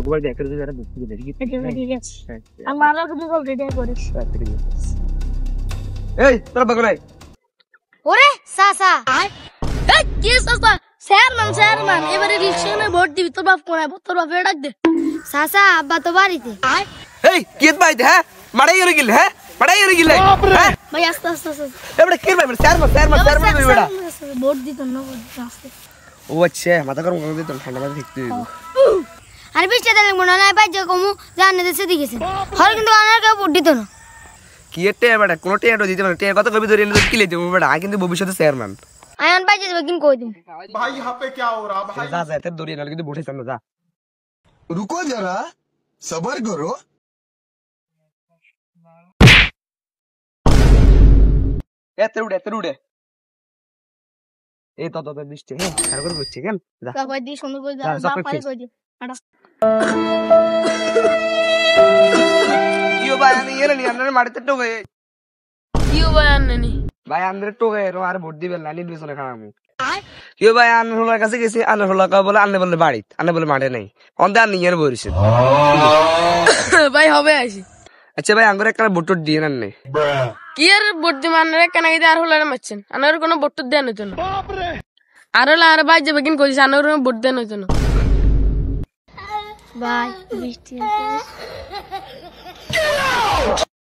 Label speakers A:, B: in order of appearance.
A: গোবার দিয়ে একটা দুটো একটা বুঝতে দিলে
B: ঠিক আছে আমার আরো কিছু অলরেডি করিস
A: এই তোরা বাগলাই
B: ওরে সাসা এই কি সাসা চেয়ারম্যান এবারে ইলেকশনে ভোট দিবি তোর বাপ কোনায় তোর বাপে ডাক দে সাসা আব্বা তো বাড়িতে
A: এই কিত বাইতে হ্যাঁ মারাই হয়ে গেল হ্যাঁ মারাই হয়ে গেল হ্যাঁ
B: ভাই আস্তে আস্তে
A: এবারে কি ভাই চেয়ারম্যান কই বেটা
B: ভোট দিত না ভোট দিত আস্তে
A: ও আচ্ছা মাথা গরম করে দিত ঠান্ডা মাথা ঠিক তুই
B: আরে বিশটা দিলে মনে নাই ভাই যে কমু জানে দেশে দিগেছে হল কিন্তু আনার কেউ ভোট দিত না
A: কি এটে বেটা কোন টেটো দিতে পারে টের কথা কবি ধরে এনে কি লইতে বেটা আই কিন্তু ভবিষ্যতে চেয়ারম্যান
B: আয়ন ভাই যে কিন কই দিম
C: भाई यहाँ पे क्या हो रहा भाई
A: যা যা এতে দড়ি নালে কিন্তু বসে সামনে যা
C: रुको जरा सबर करो
A: এতে উড়ে এই তো বৃষ্টি হ্যাঁ আর করে বুঝছি কেন যা
B: কই দি সুন্দর কই যা
A: যা,
B: বাপ পারে
A: সব
B: কই দি আটা
A: কিও ভাই আমি এর নি আমরা মাটিতে টোকে
B: কিও ভাই আননি
A: ভাই আমরা টোকে আর ভোট দিবেন না নির্বাচনে খারাপু কিও ভাই আন হলার কাছে গেছি আন হলার কা বলে আনলে বলে বাড়িতে আনলে বলে মাঠে নাই অন্দে আর নিয়ে বরিছে
B: ভাই হবে আইছি
A: আচ্ছা ভাই আঙ্গুর একটা ভোট দিয়ে নেন নাই
B: কি আর ভোট দি মানরে কেন গিয়ে আর হলারে মারছেন আনার কোনো ভোট দেন হইতো না আর হলা আর ভাই যাবে কিন কইছে আনার কোনো ভোট দেন হইতো না ভাই বৃষ্টি